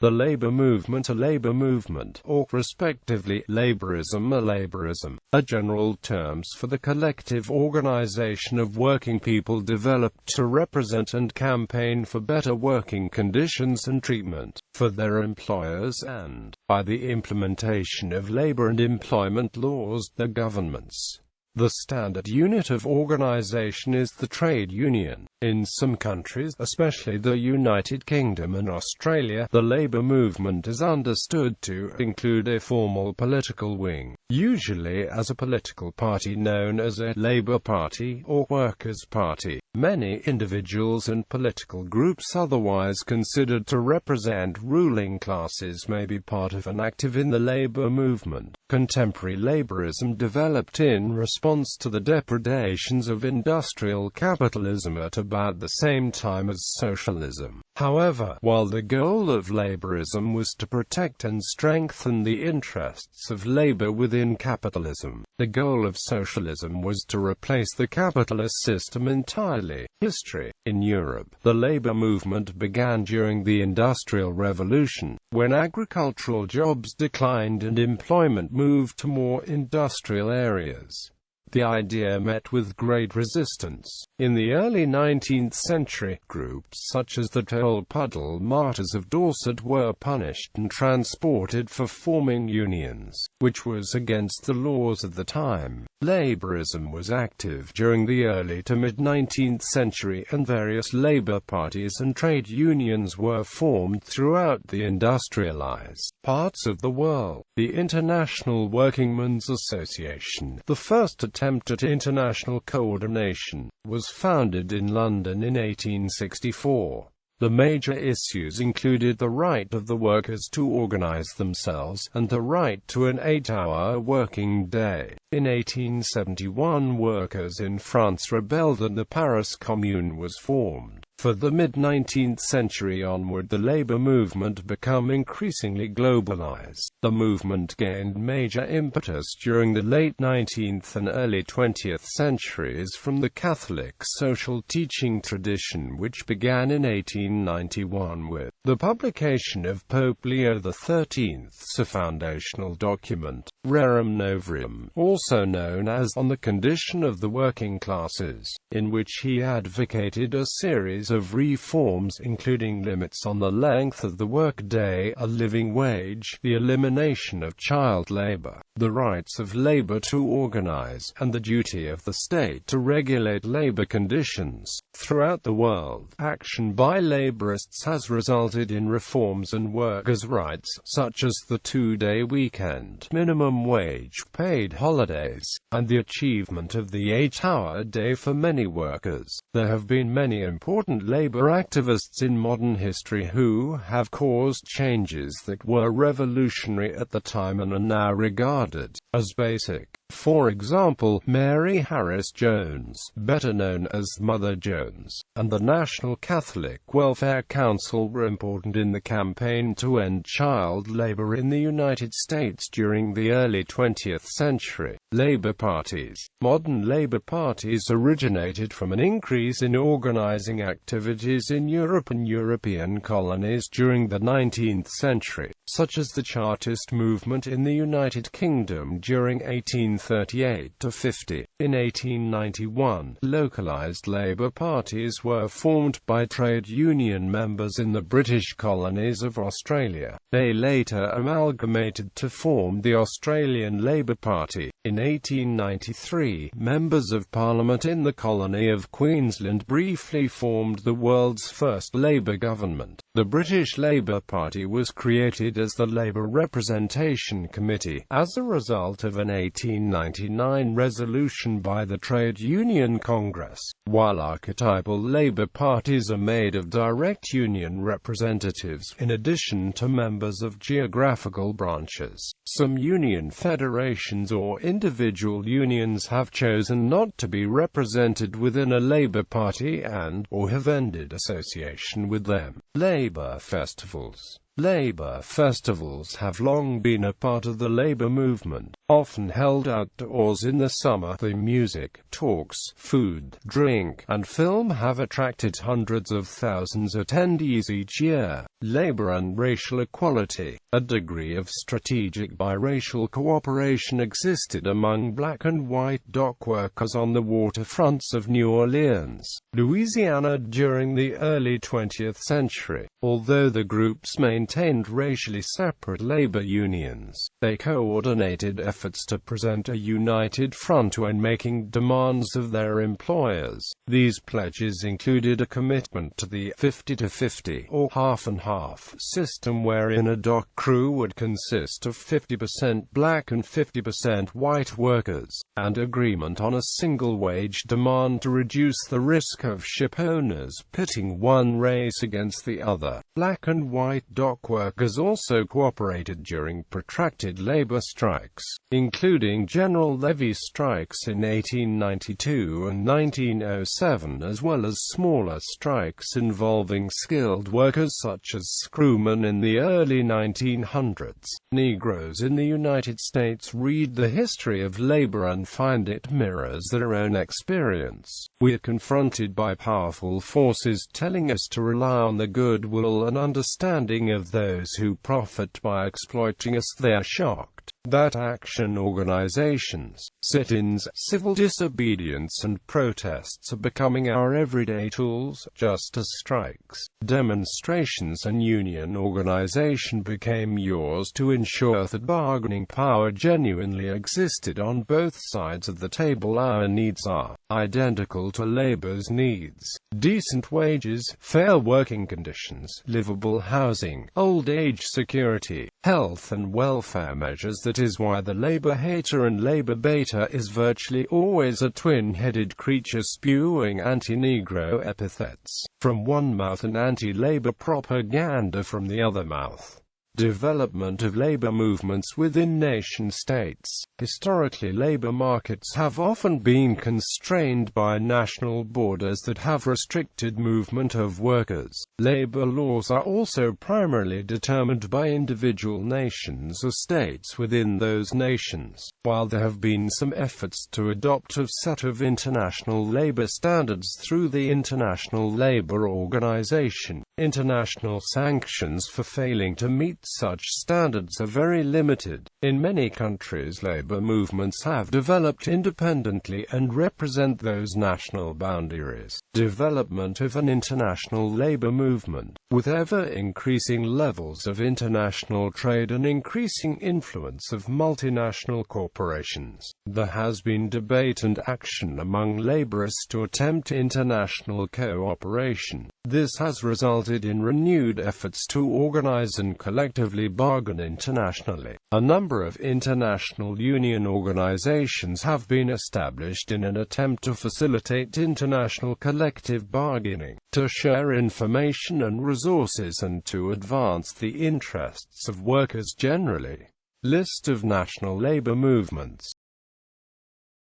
the labour movement, a labour movement, or respectively, labourism, a laborism, are general terms for the collective organisation of working people developed to represent and campaign for better working conditions and treatment for their employers and, by the implementation of labour and employment laws, their governments. The standard unit of organization is the trade union. In some countries, especially the United Kingdom and Australia, the labour movement is understood to include a formal political wing, usually as a political party known as a Labour Party or Workers' Party. Many individuals and political groups otherwise considered to represent ruling classes may be part of and active in the labour movement. Contemporary labourism developed in response to the depredations of industrial capitalism at about the same time as socialism. However, while the goal of labourism was to protect and strengthen the interests of labour within capitalism, the goal of socialism was to replace the capitalist system entirely. History. In Europe, the labour movement began during the Industrial Revolution, when agricultural jobs declined and employment moved to more industrial areas. The idea met with great resistance. In the early 19th century, groups such as the Toll-Puddle Martyrs of Dorset were punished and transported for forming unions, which was against the laws of the time. Labourism was active during the early to mid-19th century, and various labour parties and trade unions were formed throughout the industrialized parts of the world. The International Workingmen's Association, the first attempt at international coordination, was founded in London in 1864. The major issues included the right of the workers to organize themselves, and the right to an 8-hour working day. In 1871, workers in France rebelled and the Paris Commune was formed. For the mid-19th century onward, the labour movement became increasingly globalized. The movement gained major impetus during the late 19th and early 20th centuries from the Catholic social teaching tradition, which began in 1891 with the publication of Pope Leo XIII's foundational document, Rerum Novarum, also known as On the Condition of the Working Classes, in which he advocated a series of reforms including limits on the length of the workday, a living wage, the elimination of child labor, the rights of labor to organize, and the duty of the state to regulate labor conditions. Throughout the world, action by laborists has resulted in reforms and workers' rights, such as the 2-day weekend, minimum wage, paid holidays, and the achievement of the 8-hour day for many workers. There have been many important labor activists in modern history who have caused changes that were revolutionary at the time and are now regarded as basic. For example, Mary Harris Jones, better known as Mother Jones, and the National Catholic Welfare Council were important in the campaign to end child labor in the United States during the early 20th century. Labor parties. Modern labor parties originated from an increase in organizing activities in Europe and European colonies during the 19th century, such as the Chartist movement in the United Kingdom during 1838–50. In 1891, localized labour parties were formed by trade union members in the British colonies of Australia. They later amalgamated to form the Australian Labour Party. In 1893, members of Parliament in the colony of Queensland briefly formed the world's first Labour government. The British Labour Party was created as the Labour Representation Committee, as a result of an 1899 resolution by the Trade Union Congress. While archetypal Labour parties are made of direct union representatives, in addition to members of geographical branches, some union federations or individual unions have chosen not to be represented within a Labour Party and/or have ended association with them. Labour festivals. Labour festivals have long been a part of the labour movement. often held outdoors in the summer. The music, talks, food, drink, and film have attracted hundreds of thousands of attendees each year. Labor and racial equality. A degree of strategic biracial cooperation existed among black and white dock workers on the waterfronts of New Orleans, Louisiana during the early 20th century. Although the groups maintained racially separate labor unions, they coordinated efforts to present a united front when making demands of their employers. These pledges included a commitment to the 50-50 or half-and-half system, wherein a dock crew would consist of 50% black and 50% white workers, and agreement on a single wage demand to reduce the risk of ship owners pitting one race against the other. Black and white dock workers also cooperated during protracted labor strikes, including general levee strikes in 1892 and 1907, as well as smaller strikes involving skilled workers such as screwmen in the early 1900s. Negroes in the United States read the history of labor and find it mirrors their own experience. We are confronted by powerful forces telling us to rely on the goodwill and understanding of those who profit by exploiting us. They are shocked that action organizations, sit-ins, civil disobedience and protests are becoming our everyday tools, just as strikes, demonstrations and union organization became yours to ensure that bargaining power genuinely existed on both sides of the table. Our needs are identical to labor's needs: decent wages, fair working conditions, livable housing, old age security, health and welfare measures. That is why the labor hater and labor baiter is virtually always a twin-headed creature spewing anti-Negro epithets from one mouth and anti-labor propaganda from the other mouth. Development of labor movements within nation-states. Historically, labor markets have often been constrained by national borders that have restricted movement of workers. Labor laws are also primarily determined by individual nations or states within those nations. While there have been some efforts to adopt a set of international labor standards through the International Labor Organization, international sanctions for failing to meet such standards are very limited. In many countries, labor movements have developed independently and represent those national boundaries. Development of an international labor movement, with ever-increasing levels of international trade and increasing influence of multinational corporations. There has been debate and action among laborists to attempt international cooperation. This has resulted in renewed efforts to organize and collectively bargain internationally. A number of international union organizations have been established in an attempt to facilitate international collective bargaining, to share information and resources, and to advance the interests of workers generally. List of national labor movements.